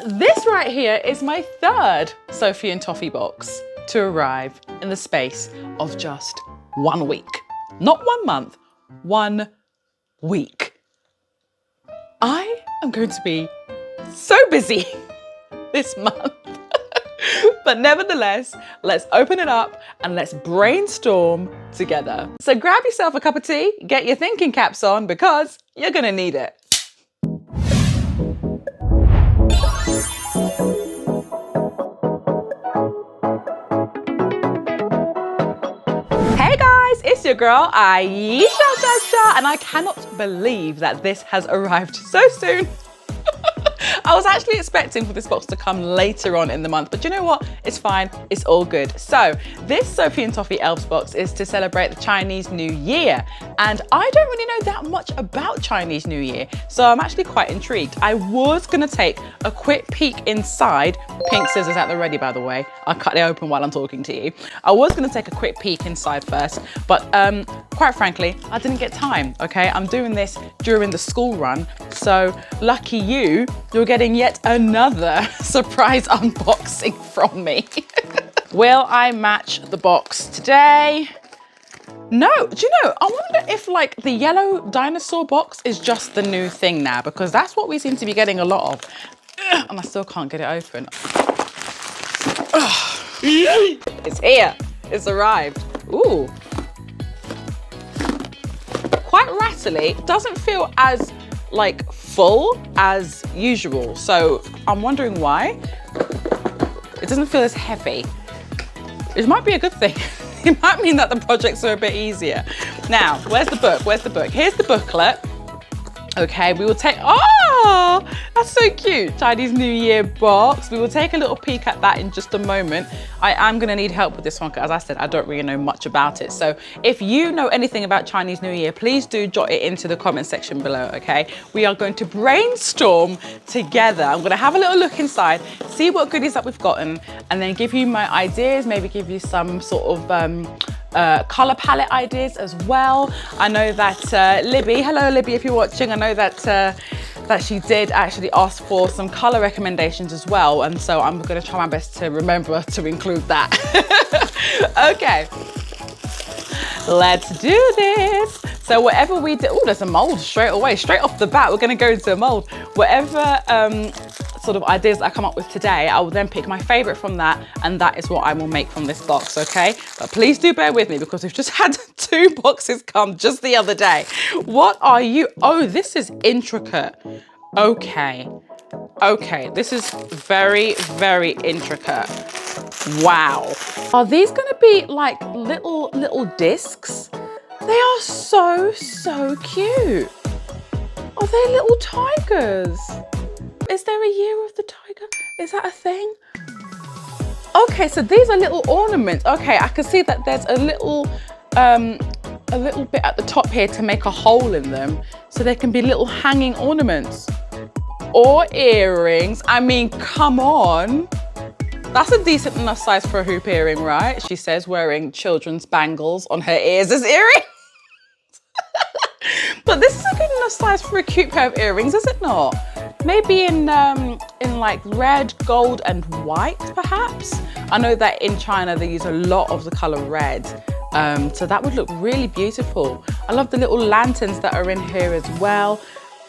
this right here is my third Sophie and Toffee box to arrive in the space of just 1 week. Not 1 month, 1 week. I am going to be so busy this month. But nevertheless, let's open it up and let's brainstorm together. So grab yourself a cup of tea, get your thinking caps on because you're gonna need it. Hey guys, it's your girl Ayesha Campbell, and I cannot believe that this has arrived so soon. I was actually expecting for this box to come later on in the month, but you know what? It's fine, it's all good. So this Sophie and Toffee Elves box is to celebrate the Chinese New Year. And I don't really know that much about Chinese New Year, so I'm actually quite intrigued. I was gonna take a quick peek inside. Pink scissors at the ready, by the way. I'll cut it open while I'm talking to you. I was gonna take a quick peek inside first, but quite frankly, I didn't get time, okay? I'm doing this during the school run, so lucky you, you're getting yet another surprise unboxing from me. Will I match the box today? No, do you know, I wonder if like the yellow dinosaur box is just the new thing now, because that's what we seem to be getting a lot of. And I still can't get it open. It's here, it's arrived. Ooh. Quite rattly, doesn't feel as like full as usual. So I'm wondering why. It doesn't feel as heavy. It might be a good thing. It might mean that the projects are a bit easier. Now, where's the book? Where's the book? Here's the booklet. Okay, we will take, oh, that's so cute. Chinese New Year box. We will take a little peek at that in just a moment. I am gonna need help with this one, because as I said, I don't really know much about it. So if you know anything about Chinese New Year, please do jot it into the comment section below, okay? We are going to brainstorm together. I'm gonna have a little look inside, see what goodies that we've gotten, and then give you my ideas, maybe give you some sort of, color palette ideas as well. I know that Libby, hello Libby if you're watching, I know that that she did actually ask for some color recommendations as well, and so I'm gonna try my best to remember to include that. Okay, let's do this. So whatever we do, oh, there's a mold straight away, straight off the bat, we're gonna go into a mold. Whatever sort of ideas that I come up with today, I will then pick my favorite from that, and that is what I will make from this box, okay? But please do bear with me, because we've just had 2 boxes come just the other day. What are you? Oh, this is intricate. Okay. Okay, this is very, very intricate. Wow. Are these gonna be like little discs? They are so, so cute. Are they little tigers? Is there a year of the tiger? Is that a thing? Okay, so these are little ornaments. Okay, I can see that there's a little bit at the top here to make a hole in them, so they can be little hanging ornaments or earrings. I mean, come on. That's a decent enough size for a hoop earring, right? She says, wearing children's bangles on her ears as earrings. But this is a good enough size for a cute pair of earrings, is it not? Maybe in like red, gold, and white, perhaps. I know that in China they use a lot of the color red, so that would look really beautiful. I love the little lanterns that are in here as well.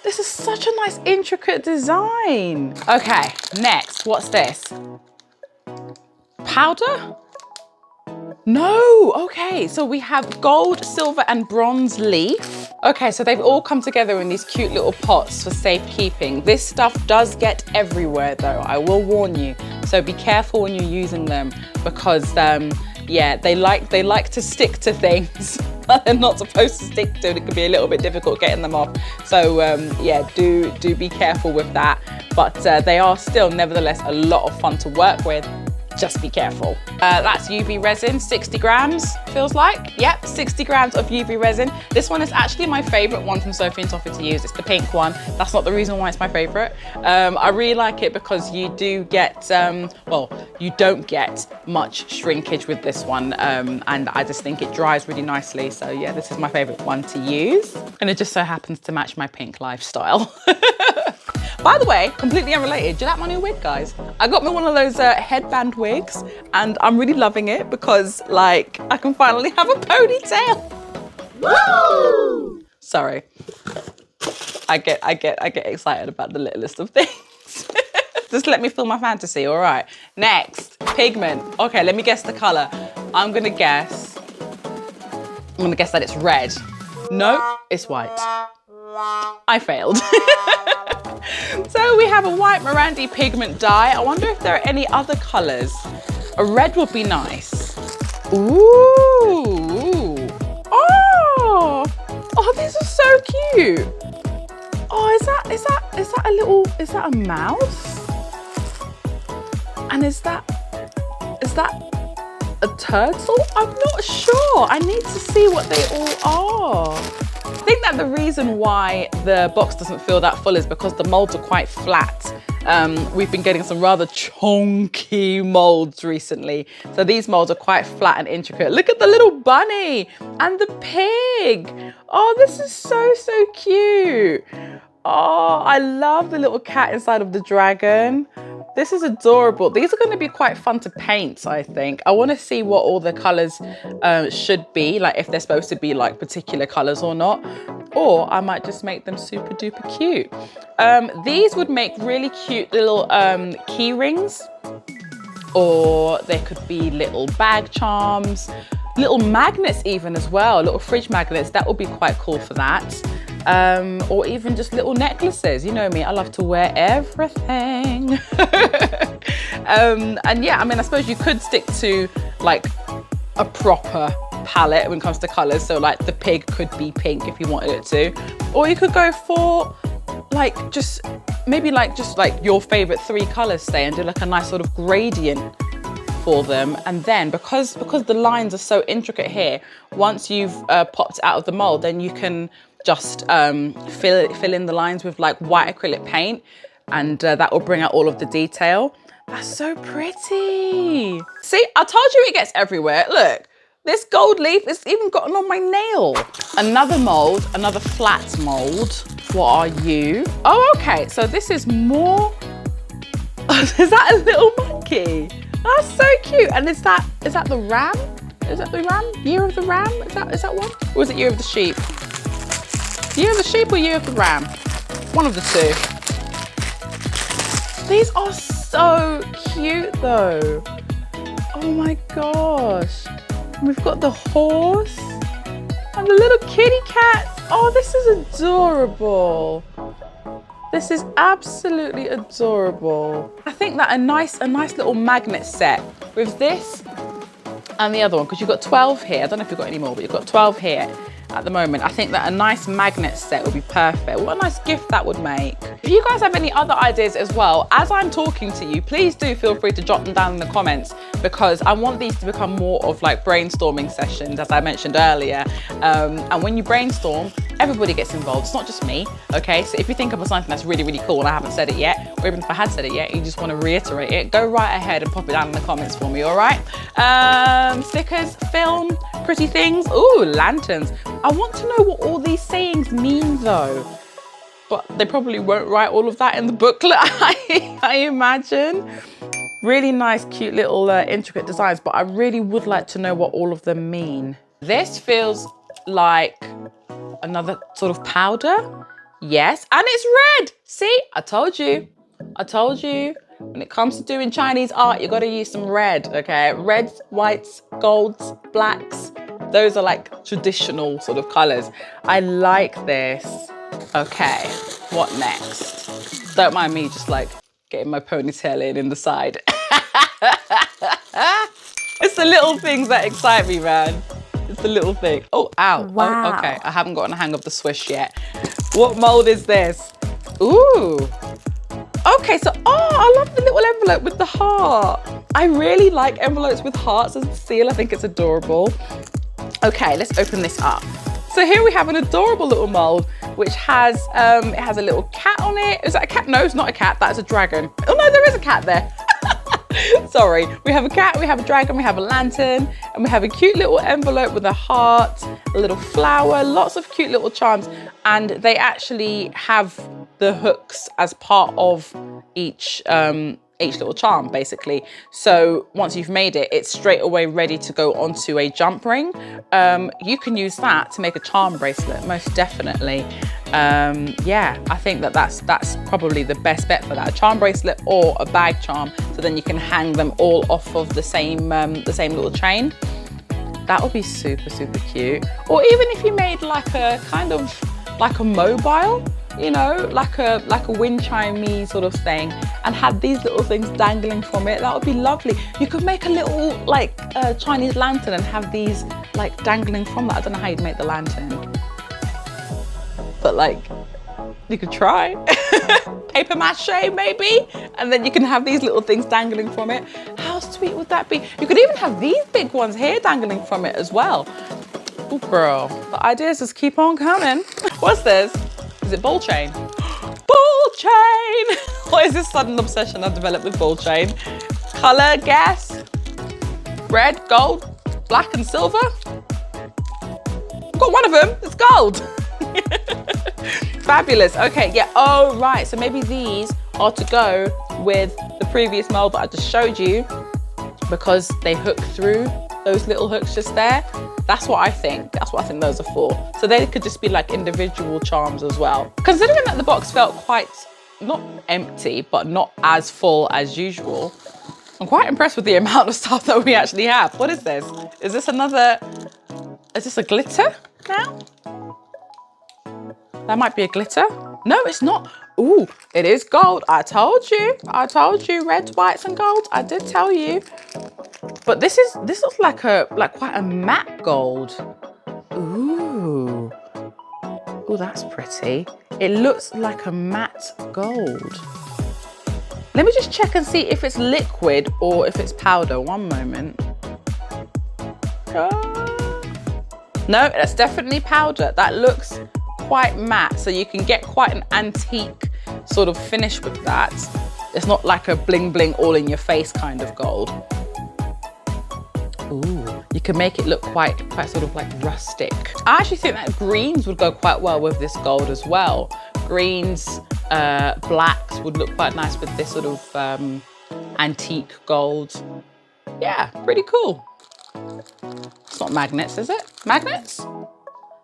This is such a nice, intricate design. Okay, next, what's this? Powder? No, okay, so we have gold, silver, and bronze leaf. Okay, so they've all come together in these cute little pots for safekeeping. This stuff does get everywhere though, I will warn you. So be careful when you're using them, because yeah, they like to stick to things that they're not supposed to stick to, and it can be a little bit difficult getting them off. So yeah, do be careful with that. But they are still nevertheless a lot of fun to work with. Just be careful. That's UV resin, 60 grams, feels like. Yep, 60 grams of UV resin. This one is actually my favorite one from Sophie and Toffee to use. It's the pink one. That's not the reason why it's my favorite. I really like it because you do get, well, you don't get much shrinkage with this one. And I just think it dries really nicely. So yeah, this is my favorite one to use. And it just so happens to match my pink lifestyle. By the way, completely unrelated, do you like my new wig, guys? I got me one of those headband wigs, and I'm really loving it because, like, I can finally have a ponytail. Woo! Sorry. I get excited about the littlest of things. Just let me feel my fantasy, all right? Next, pigment. Okay, let me guess the color. I'm gonna guess that it's red. No, it's white. I failed. So we have a white Morandi pigment dye. I wonder if there are any other colors. A red would be nice. Ooh. Oh, these are so cute. Oh, is that a mouse? And is that a turtle? I'm not sure. I need to see what they all are. I think that the reason why the box doesn't feel that full is because the molds are quite flat. We've been getting some rather chunky molds recently. So these molds are quite flat and intricate. Look at the little bunny and the pig. Oh, this is so cute. Oh, I love the little cat inside of the dragon. This is adorable. These are going to be quite fun to paint, I think. I want to see what all the colors should be, like if they're supposed to be like particular colors or not. Or I might just make them super duper cute. These would make really cute little key rings, or they could be little bag charms, little magnets even as well, little fridge magnets. That would be quite cool for that. Or even just little necklaces. You know me, I love to wear everything. And yeah, I mean, I suppose you could stick to like a proper palette when it comes to colors. So like the pig could be pink if you wanted it to, or you could go for like just your favorite 3 colors, say, and do like a nice sort of gradient for them. And then because the lines are so intricate here, once you've popped it out of the mold, then you can just fill in the lines with like white acrylic paint, and that will bring out all of the detail. That's so pretty. See, I told you it gets everywhere. Look, this gold leaf is even gotten on my nail. Another mold, another flat mold. What are you? Oh, okay, so this is more, is that a little monkey? That's so cute. And is that the ram? Is that the ram? Year of the ram? Is that one? Or is it year of the sheep? Year of the sheep or year of the ram? One of the two. These are so cute though. Oh my gosh. We've got the horse and the little kitty cat. Oh, this is adorable. This is absolutely adorable. I think that a nice little magnet set with this and the other one, because you've got 12 here. I don't know if you've got any more, but you've got 12 here at the moment. I think that a nice magnet set would be perfect. What a nice gift that would make. If you guys have any other ideas as well, as I'm talking to you, please do feel free to jot them down in the comments, because I want these to become more of like brainstorming sessions, as I mentioned earlier. And when you brainstorm, everybody gets involved. It's not just me, okay? So if you think of something that's really, really cool and I haven't said it yet, or even if I had said it yet, you just want to reiterate it, go right ahead and pop it down in the comments for me, all right? Stickers, film, pretty things. Ooh, lanterns. I want to know what all these sayings mean though, but they probably won't write all of that in the booklet, I imagine. Really nice, cute little intricate designs, but I really would like to know what all of them mean. This feels like another sort of powder. Yes, and it's red. See, I told you. When it comes to doing Chinese art, you got to use some red, okay? Reds, whites, golds, blacks. Those are like traditional sort of colors. I like this. Okay, what next? Don't mind me just like getting my ponytail in the side. It's the little things that excite me, man. It's the little thing. Oh, ow. Wow. Oh, okay, I haven't gotten a hang of the swish yet. What mold is this? Ooh. Okay, so, I love the little envelope with the heart. I really like envelopes with hearts as a seal. I think it's adorable. Okay, let's open this up. So here we have an adorable little mold, which has, it has a little cat on it. Is that a cat? No, it's not a cat, that's a dragon. Oh no, there is a cat there. Sorry, we have a cat, we have a dragon, we have a lantern, and we have a cute little envelope with a heart, a little flower, lots of cute little charms. And they actually have the hooks as part of each little charm, basically. So once you've made it, it's straight away ready to go onto a jump ring. You can use that to make a charm bracelet, most definitely. Yeah, I think that's probably the best bet for that, a charm bracelet or a bag charm. So then you can hang them all off of the same little chain. That would be super, super cute. Or even if you made like a kind of like a mobile, you know, like a wind chimey sort of thing, and had these little things dangling from it, that would be lovely. You could make a little like Chinese lantern and have these like dangling from that. I don't know how you'd make the lantern, but like you could try. Paper mache maybe, and then you can have these little things dangling from it. How sweet would that be? You could even have these big ones here dangling from it as well. Oh girl, the ideas just keep on coming. What's this? Is it ball chain? Ball chain! What is this sudden obsession I've developed with ball chain? Color, guess? Red, gold, black and silver? I've got one of them, it's gold. Fabulous, okay, yeah, oh right, so maybe these are to go with the previous mold that I just showed you because they hook through those little hooks just there. That's what I think those are for. So they could just be like individual charms as well. Considering that the box felt quite, not empty, but not as full as usual, I'm quite impressed with the amount of stuff that we actually have. What is this? Is this a glitter now? That might be a glitter. No, it's not. Ooh, it is gold. I told you, reds, whites and golds. I did tell you. But this looks like quite a matte gold. Ooh. Ooh, that's pretty. It looks like a matte gold. Let me just check and see if it's liquid or if it's powder. One moment. No, that's definitely powder. That looks quite matte, so you can get quite an antique sort of finish with that. It's not like a bling bling all in your face kind of gold. Ooh, you can make it look quite sort of like rustic. I actually think that greens would go quite well with this gold as well. Greens, blacks would look quite nice with this sort of antique gold. Yeah, pretty cool. It's not magnets, is it? Magnets?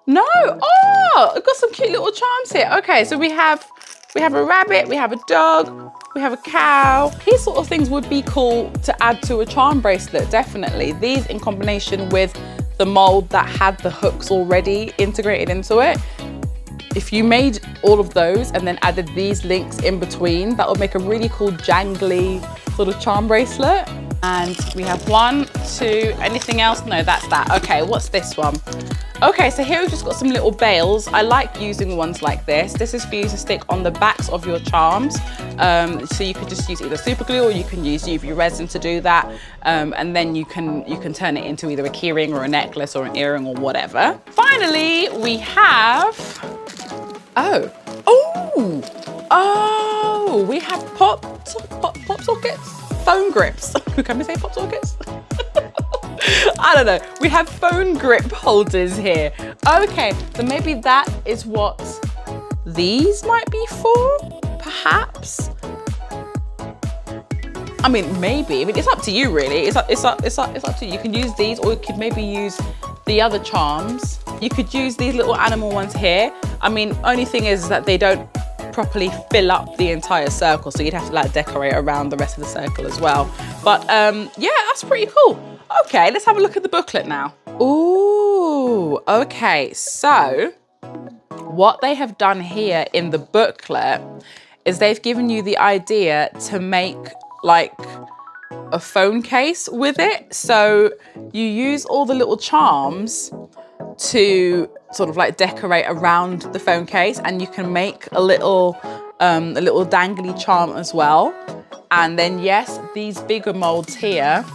No, oh, I've got some cute little charms here. Okay, so we have a rabbit, we have a dog, we have a cow. These sort of things would be cool to add to a charm bracelet, definitely. These in combination with the mold that had the hooks already integrated into it. If you made all of those and then added these links in between, that would make a really cool jangly sort of charm bracelet. And we have 1, 2, anything else? No, that's that. Okay, what's this one? Okay, so here we've just got some little bails. I like using ones like this. This is for you to stick on the backs of your charms. So you could just use either super glue or you can use UV resin to do that. And then you can turn it into either a keyring or a necklace or an earring or whatever. Finally, we have, we have pop sockets, phone grips. Can we say pop sockets? I don't know. We have phone grip holders here. Okay, so maybe that is what these might be for, perhaps. I mean, maybe. I mean, it's up to you, really. It's up to you. You can use these, or you could maybe use the other charms. You could use these little animal ones here. I mean, only thing is that they don't properly fill up the entire circle, so you'd have to like decorate around the rest of the circle as well. But yeah, that's pretty cool. Okay, let's have a look at the booklet now. Ooh, okay, so what they have done here in the booklet is they've given you the idea to make like a phone case with it. So you use all the little charms to sort of like decorate around the phone case, and you can make a little dangly charm as well. And then yes, these bigger molds here,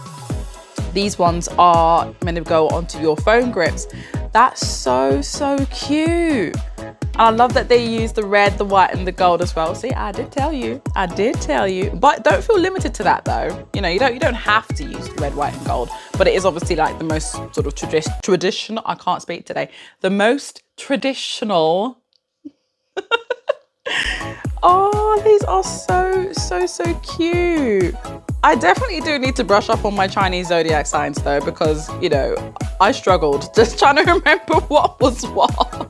these ones are meant to go onto your phone grips. That's so, so cute. And I love that they use the red, the white and the gold as well. See, I did tell you. But don't feel limited to that though. You know, you don't have to use red, white and gold, but it is obviously like the most sort of traditional, I can't speak today, the most traditional Oh, these are so cute. I definitely do need to brush up on my Chinese zodiac signs though, because, you know, I struggled just trying to remember what was what.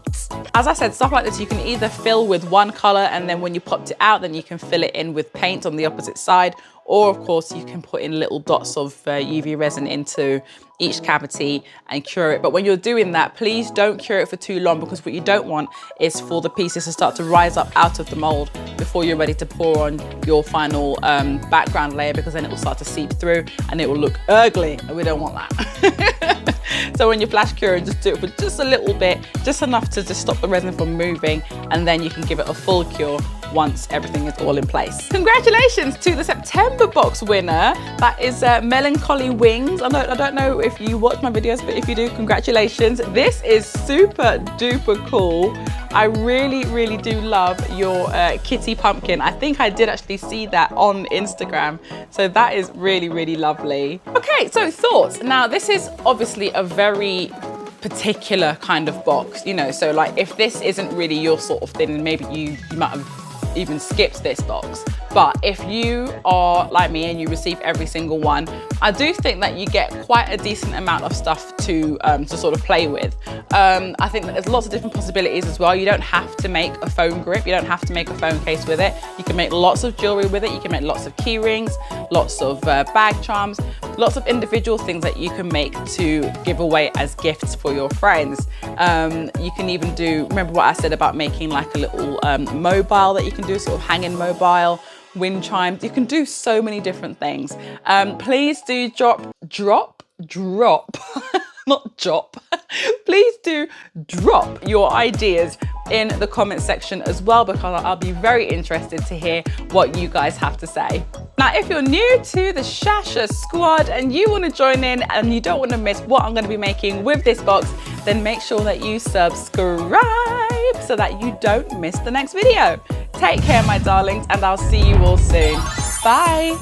As I said, stuff like this you can either fill with one color, and then when you popped it out, then you can fill it in with paint on the opposite side, or of course you can put in little dots of UV resin into each cavity and cure it. But when you're doing that, please don't cure it for too long, because what you don't want is for the pieces to start to rise up out of the mold before you're ready to pour on your final background layer, because then it will start to seep through and it will look ugly, and we don't want that. So when you flash cure, just do it for just a little bit, just enough to just stop the resin from moving, and then you can give it a full cure once everything is all in place. Congratulations to the September box winner. That is Melancholy Wings. I don't know if you watch my videos, but if you do, congratulations. This is super duper cool. I really do love your kitty pumpkin. I think I did actually see that on Instagram. So that is really lovely. Okay, so thoughts. Now this is obviously a very particular kind of box, you know, so like if this isn't really your sort of thing, maybe you might have even skipped this box. But if you are like me and you receive every single one, I do think that you get quite a decent amount of stuff to sort of play with. I think that there's lots of different possibilities as well. You don't have to make a phone grip, you don't have to make a phone case with it. You can make lots of jewelry with it, you can make lots of key rings, lots of bag charms, lots of individual things that you can make to give away as gifts for your friends. You can even do, remember what I said about making like a little mobile that you can do, sort of hanging mobile, wind chimes. You can do so many different things. Please do drop, not chop. Please do drop your ideas in the comment section as well, because I'll be very interested to hear what you guys have to say. Now, if you're new to the Shasha squad and you want to join in and you don't want to miss what I'm going to be making with this box, then make sure that you subscribe so that you don't miss the next video. Take care, my darlings, and I'll see you all soon. Bye.